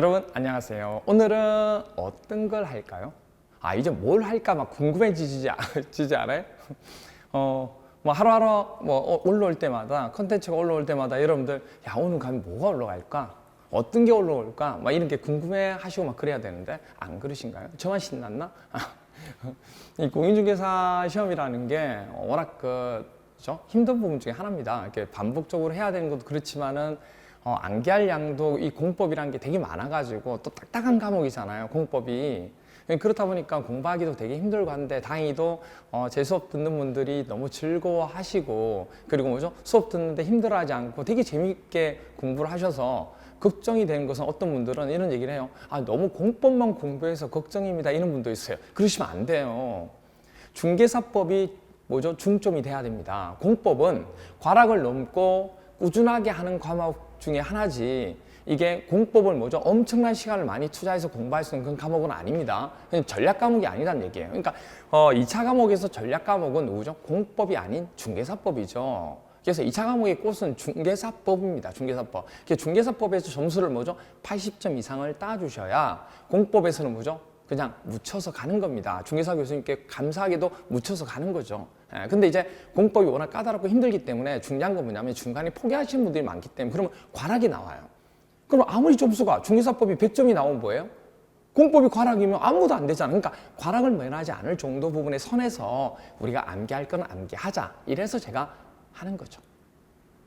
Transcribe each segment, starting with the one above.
여러분 안녕하세요. 오늘은 어떤 걸 할까요? 이제 뭘 할까 막 궁금해지지 않아요? 뭐 하루하루 올라올 때마다 컨텐츠가 올라올 때마다 여러분들 야 오늘 가면 뭐가 올라갈까? 어떤 게 올라올까? 막 이런 게 궁금해 하시고 막 그래야 되는데 안 그러신가요? 저만 신났나? 이 공인중개사 시험이라는 게 워낙 그죠? 힘든 부분 중에 하나입니다. 이렇게 반복적으로 해야 되는 것도 그렇지만은 암기할 양도 이 공법이라는 게 되게 많아가지고 또 딱딱한 과목이잖아요, 공법이. 그렇다 보니까 공부하기도 되게 힘들고 한데 다행히도 제 수업 듣는 분들이 너무 즐거워하시고 그리고 뭐죠? 수업 듣는데 힘들어하지 않고 되게 재밌게 공부를 하셔서 걱정이 되는 것은 어떤 분들은 이런 얘기를 해요. 너무 공법만 공부해서 걱정입니다. 이런 분도 있어요. 그러시면 안 돼요. 중개사법이 뭐죠? 중점이 돼야 됩니다. 공법은 과락을 넘고 꾸준하게 하는 과목 중에 하나지 이게 공법을 뭐죠? 엄청난 시간을 많이 투자해서 공부할 수 있는 그런 과목은 아닙니다. 전략 과목이 아니란 얘기예요. 그러니까 2차 과목에서 전략 과목은 누구죠? 공법이 아닌 중개사법이죠. 그래서 2차 과목의 꽃은 중개사법입니다. 중개사법. 중개사법에서 점수를 뭐죠? 80점 이상을 따주셔야 공법에서는 뭐죠? 그냥 묻혀서 가는 겁니다. 중개사 교수님께 감사하게도 묻혀서 가는 거죠. 근데 이제 공법이 워낙 까다롭고 힘들기 때문에 중요한 건 뭐냐면 중간에 포기하시는 분들이 많기 때문에 그러면 과락이 나와요. 그럼 아무리 점수가 중개사법이 100점이 나오면 뭐예요? 공법이 과락이면 아무것도 안 되잖아. 그러니까 과락을 면하지 않을 정도 부분의 선에서 우리가 암기할 건 암기하자. 이래서 제가 하는 거죠.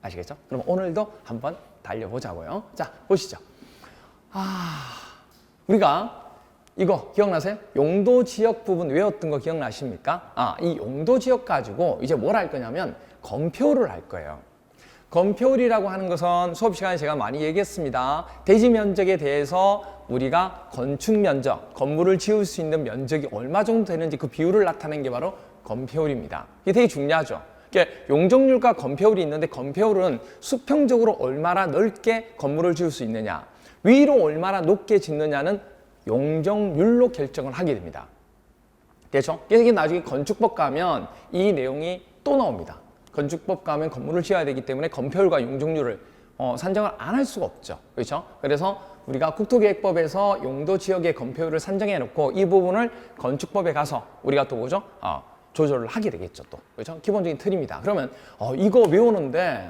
아시겠죠? 그럼 오늘도 한번 달려보자고요. 자, 보시죠. 우리가 이거 기억나세요? 용도 지역 부분 외웠던 거 기억나십니까? 이 용도 지역 가지고 이제 뭘 할 거냐면 검표를 할 거예요. 검표율이라고 하는 것은 수업 시간에 제가 많이 얘기했습니다. 대지 면적에 대해서 우리가 건축 면적, 건물을 지을 수 있는 면적이 얼마 정도 되는지 그 비율을 나타내는 게 바로 검표율입니다. 이게 되게 중요하죠. 용적률과 검표율이 있는데 검표율은 수평적으로 얼마나 넓게 건물을 지을 수 있느냐, 위로 얼마나 높게 짓느냐는 용적률로 결정을 하게 됩니다. 그렇죠? 그래서 이게 나중에 건축법 가면 이 내용이 또 나옵니다. 건축법 가면 건물을 지어야 되기 때문에 검표율과 용적률을 산정을 안 할 수가 없죠. 그렇죠? 그래서 우리가 국토계획법에서 용도 지역의 검표율을 산정해 놓고 이 부분을 건축법에 가서 우리가 또 뭐죠? 조절을 하게 되겠죠. 또 그렇죠? 기본적인 틀입니다. 그러면 이거 외우는데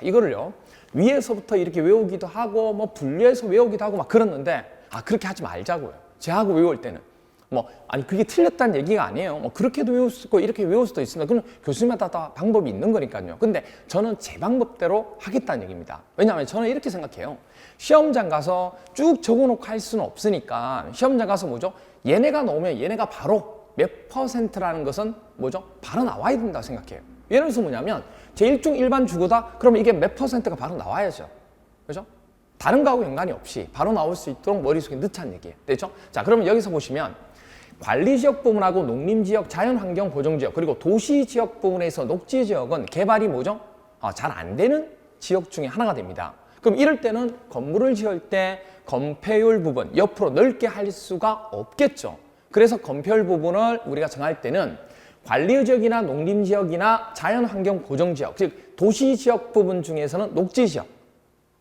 이거를요 위에서부터 이렇게 외우기도 하고 뭐 분리해서 외우기도 하고 막 그랬는데 그렇게 하지 말자고요. 제하고 외울 때는 그게 틀렸다는 얘기가 아니에요. 그렇게도 외울 수 있고 이렇게 외울 수도 있습니다. 그건 교수님마다 다 방법이 있는 거니까요. 근데 저는 제 방법대로 하겠다는 얘기입니다. 왜냐하면 저는 이렇게 생각해요. 시험장 가서 쭉 적어놓고 할 수는 없으니까 시험장 가서 뭐죠? 얘네가 나오면 얘네가 바로 몇 %라는 것은 뭐죠? 바로 나와야 된다고 생각해요. 예를 들어서 뭐냐면 제1중 일반 주거다? 그러면 이게 몇 %가 바로 나와야죠. 그죠? 다른 거하고 연관이 없이 바로 나올 수 있도록 머릿속에 넣자는 얘기예요. 됐죠? 자, 그러면 여기서 보시면 관리지역 부분하고 농림지역, 자연환경 보존지역, 그리고 도시지역 부분에서 녹지지역은 개발이 뭐죠? 잘 안 되는 지역 중에 하나가 됩니다. 그럼 이럴 때는 건물을 지을 때 검표율 부분 옆으로 넓게 할 수가 없겠죠. 그래서 검표율 부분을 우리가 정할 때는 관리지역이나 농림지역이나 자연환경 보존지역, 즉 도시지역 부분 중에서는 녹지지역,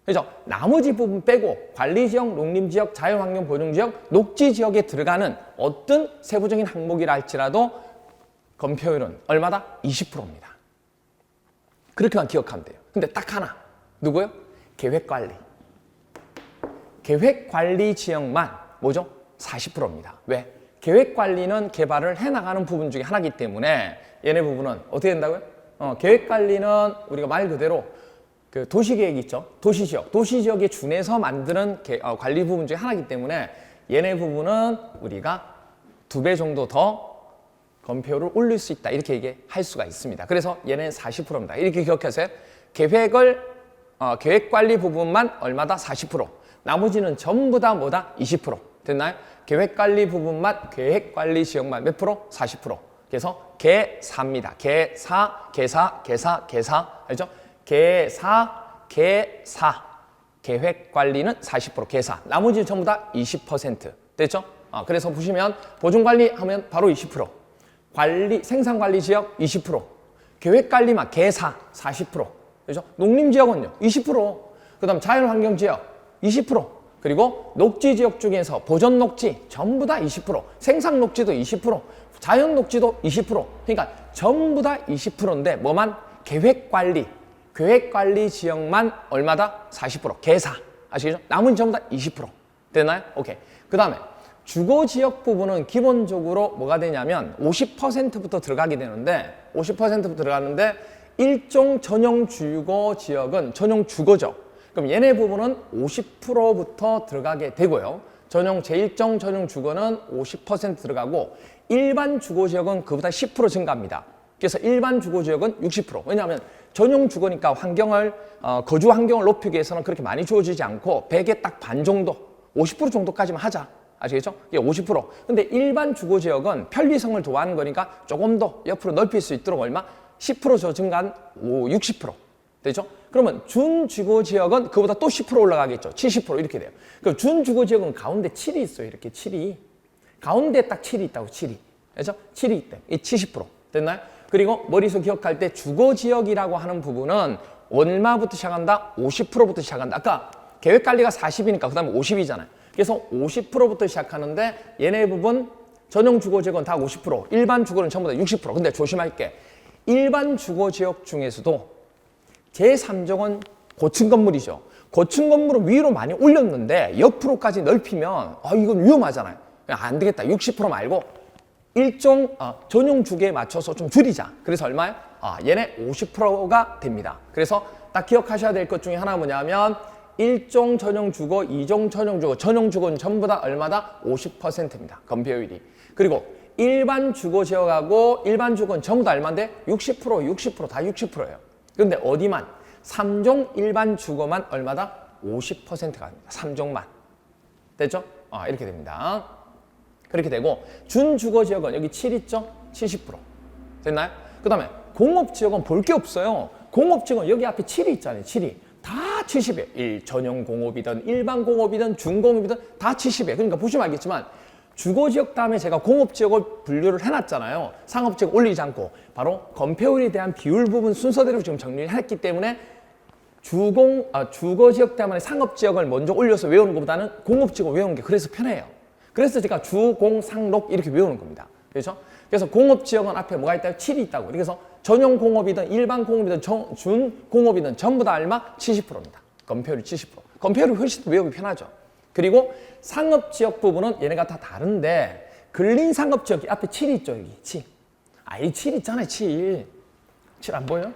그죠? 나머지 부분 빼고 관리지역, 농림지역, 자연환경 보존지역, 녹지지역에 들어가는 어떤 세부적인 항목이라 할지라도 검표율은 얼마다? 20%입니다. 그렇게만 기억하면 돼요. 근데 딱 하나. 누구요? 계획관리. 계획관리 지역만 뭐죠? 40%입니다. 왜? 계획관리는 개발을 해나가는 부분 중에 하나이기 때문에 얘네 부분은 어떻게 된다고요? 계획관리는 우리가 말 그대로 그 도시계획 있죠? 도시지역에 준해서 만드는 관리 부분 중에 하나이기 때문에 얘네 부분은 우리가 2배 정도 더 검표율을 올릴 수 있다. 이렇게 얘기할 수가 있습니다. 그래서 얘는 40%입니다. 이렇게 기억하세요. 계획관리 부분만 얼마다? 40%. 나머지는 전부 다 뭐다? 20%. 됐나요? 계획관리 부분만, 계획관리 지역만 몇 프로? 40%. 그래서 계사입니다. 계사. 알죠? 계사. 계획관리는 40%, 계사. 나머지는 전부 다 20%. 됐죠? 그래서 보시면 보존관리 하면 바로 20%. 생산관리 지역 20%. 계획관리만 계사 40%. 그죠? 농림지역은요? 20%. 그 다음 자연환경지역 20%. 그리고 녹지 지역 중에서 보전 녹지 전부 다 20%, 생산 녹지도 20%, 자연 녹지도 20%. 그러니까 전부 다 20%인데 뭐만 계획 관리 지역만 얼마다? 40%. 계사. 아시겠죠? 나머지 전부 다 20%. 되나요? 오케이. 그다음에 주거 지역 부분은 기본적으로 뭐가 되냐면 50%부터 들어가게 되는데 50%부터 들어가는데 일종 전용 주거 지역은 전용 주거죠. 그럼 얘네 부분은 50%부터 들어가게 되고요. 제1종 전용 주거는 50% 들어가고 일반 주거 지역은 그보다 10% 증가합니다. 그래서 일반 주거 지역은 60%. 왜냐하면 전용 주거니까 거주 환경을 높이기 위해서는 그렇게 많이 주어지지 않고 100에 딱 반 정도, 50% 정도까지만 하자. 아시겠죠? 이게 50%. 근데 일반 주거 지역은 편리성을 좋아하는 거니까 조금 더 옆으로 넓힐 수 있도록 얼마? 10% 증가한 60%. 되죠? 그러면 준주거 지역은 그보다 또 10% 올라가겠죠. 70% 이렇게 돼요. 그럼 준주거 지역은 가운데 7이 있어요. 이렇게 7이. 가운데 딱 7이 있다고, 7이. 그렇죠? 7이 있대. 이 70%. 됐나요? 그리고 머릿속 기억할 때 주거 지역이라고 하는 부분은 얼마부터 시작한다? 50%부터 시작한다. 아까 계획 관리가 40이니까 그다음에 50이잖아요. 그래서 50%부터 시작하는데 얘네 부분 전용 주거 지역은 다 50%, 일반 주거는 전부 다 60%. 근데 조심할 게 일반 주거 지역 중에서도 제3종은 고층 건물이죠. 고층 건물을 위로 많이 올렸는데 옆으로까지 넓히면 이건 위험하잖아요. 안 되겠다. 60% 말고 일종 전용 주거에 맞춰서 좀 줄이자. 그래서 얼마예요? 얘네 50%가 됩니다. 그래서 딱 기억하셔야 될 것 중에 하나 뭐냐면 1종 전용 주거, 2종 전용 주거, 전용 주거는 전부 다 얼마다? 50%입니다. 건폐율이. 그리고 일반 주거 지역하고 일반 주거는 전부 다 얼마인데? 60%, 다 60%예요. 그런데 어디만? 3종 일반 주거만 얼마다? 50%가 됩니다. 3종만. 됐죠? 이렇게 됩니다. 그렇게 되고 준주거 지역은 여기 7 있죠? 70%. 됐나요? 그 다음에 공업지역은 볼 게 없어요. 공업지역은 여기 앞에 7이 있잖아요. 7이. 다 70이에요. 전용 공업이든 일반 공업이든 중공업이든 다 70이에요. 그러니까 보시면 알겠지만 주거지역 다음에 제가 공업지역을 분류를 해놨잖아요. 상업지역 올리지 않고 바로 건폐율에 대한 비율 부분 순서대로 지금 정리를 했기 때문에 주거지역 때문에 상업지역을 먼저 올려서 외우는 것보다는 공업지역을 외우는 게 그래서 편해요. 그래서 제가 주공상록 이렇게 외우는 겁니다. 그렇죠? 그래서 공업지역은 앞에 뭐가 있다고? 7이 있다고. 그래서 전용 공업이든 일반 공업이든 준공업이든 전부 다 얼마? 70%입니다. 건폐율이 70%. 건폐율이 훨씬 더 외우기 편하죠. 그리고 상업지역 부분은 얘네가 다 다른데 근린상업지역이 앞에 7이 있죠. 여기 7. 이 7 있잖아요. 7. 7 안 보여요?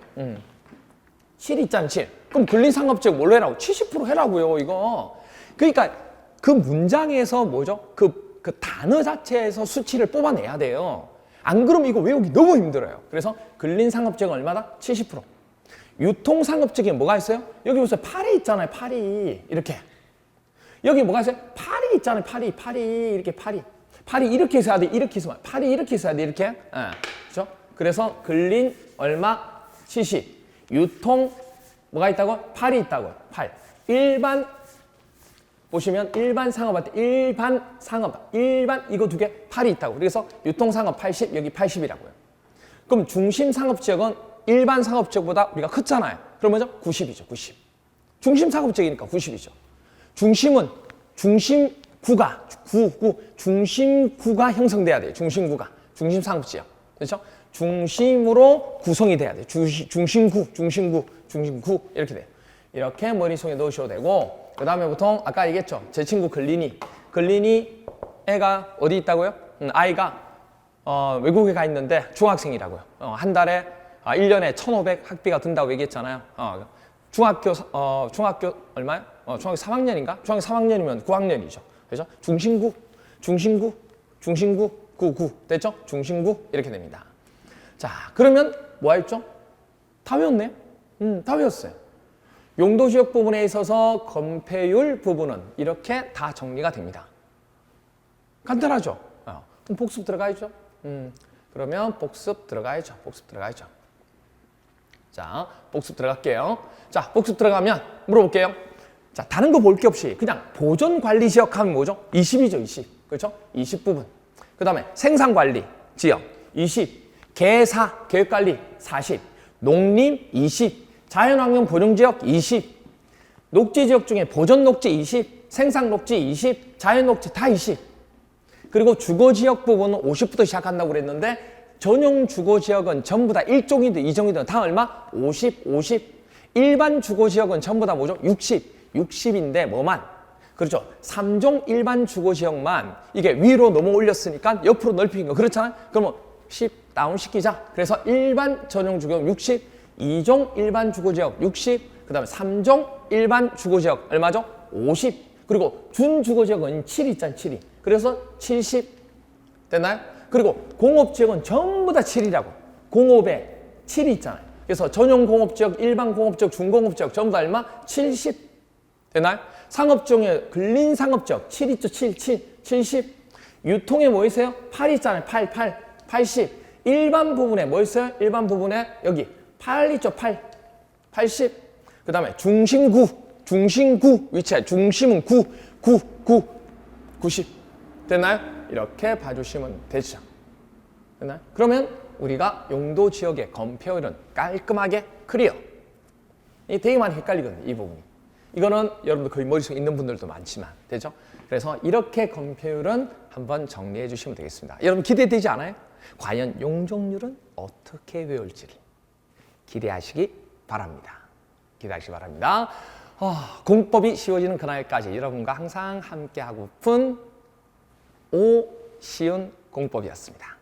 7 있잖아요. 7. 그럼 근린상업지역 뭘로 해라고? 70% 해라고요. 이거. 그러니까 그 문장에서 뭐죠? 그 단어 자체에서 수치를 뽑아내야 돼요. 안 그러면 이거 외우기 너무 힘들어요. 그래서 근린상업지역은 얼마다? 70%. 유통상업지역에 뭐가 있어요? 여기 보세요. 팔이 있잖아요. 팔이. 이렇게. 여기 뭐가 있어요? 팔이 있잖아요. 팔이. 이렇게 팔이. 팔이 이렇게 있어야 돼. 이렇게 있으면. 팔이 이렇게 있어야 돼. 이렇게. 그렇죠? 그래서 근린 얼마? 70. 유통 뭐가 있다고? 팔이 있다고. 팔. 일반 보시면 일반 상업할 때 일반 이거 두 개 팔이 있다고. 그래서 유통상업 80 여기 80이라고요. 그럼 중심상업지역은 일반 상업지역보다 우리가 크잖아요. 그럼 뭐죠? 90이죠. 90. 중심상업지역이니까 90이죠. 중심은 중심구가 형성돼야 돼요. 중심상업지역. 그렇죠? 중심으로 구성이 돼야 돼요. 중심구 이렇게 돼요. 이렇게 머릿속에 넣으셔도 되고 그 다음에 보통 아까 얘기했죠. 제 친구 글린이 애가 어디 있다고요? 아이가 외국에 가 있는데 중학생이라고요. 한 달에 1년에 1,500 학비가 든다고 얘기했잖아요. 중학교 얼마요? 중학교 3학년인가? 중학교 3학년이면 9학년이죠. 그죠? 중심구 됐죠? 중심구 이렇게 됩니다. 자, 그러면 뭐 했죠? 다 외웠네요. 다 외웠어요. 용도지역 부분에 있어서 건폐율 부분은 이렇게 다 정리가 됩니다. 간단하죠? 그럼 복습 들어가야죠. 그러면 복습 들어가야죠. 자, 복습 들어갈게요. 자, 복습 들어가면 물어볼게요. 자, 다른 거 볼 게 없이 그냥 보존관리지역 하면 뭐죠? 20이죠, 20. 그렇죠? 20 부분. 그 다음에 생산관리 지역 20. 계사, 계획관리 40. 농림 20. 자연환경 보존지역 20. 녹지지역 중에 보존녹지 20. 생산 녹지 20, 자연 녹지 다 20. 그리고 주거 지역 부분은 50부터 시작한다고 그랬는데 전용 주거 지역은 전부 다 1종이든 2종이든 다 얼마? 50, 50. 일반 주거 지역은 전부 다 뭐죠? 60. 60인데 뭐만? 그렇죠. 3종 일반 주거 지역만 이게 위로 넘어 올렸으니까 옆으로 넓힌 거. 그렇잖아요. 그러면 10 다운시키자. 그래서 일반 전용 주거 60, 2종 일반 주거 지역 60, 그다음에 3종 일반 주거 지역 얼마죠? 50. 그리고 준 주거 지역은 7 있잖아요. 7이. 그래서 70 됐나요? 그리고 공업 지역은 전부 다 7이라고. 공업에 7이 있잖아요. 그래서 전용 공업 지역, 일반 공업 지역, 중공업 지역 전부 다 얼마? 70 됐나요? 상업 중에 근린 상업 지역 7 있죠. 70. 유통에 뭐 있어요? 8 있잖아요. 80. 일반 부분에 뭐 있어요? 일반 부분에 여기 8 있죠. 80. 그 다음에 중심구 위치에 중심은 90 됐나요? 이렇게 봐주시면 되죠. 됐나요? 그러면 우리가 용도 지역의 건폐율은 깔끔하게 클리어. 이 되게 많이 헷갈리거든요. 이 부분이. 이거는 여러분들 거의 머릿속에 있는 분들도 많지만 되죠? 그래서 이렇게 건폐율은 한번 정리해 주시면 되겠습니다. 여러분 기대되지 않아요? 과연 용적률은 어떻게 외울지를 기대하시기 바랍니다. 공법이 쉬워지는 그날까지 여러분과 항상 함께하고픈 오시훈 공법이었습니다.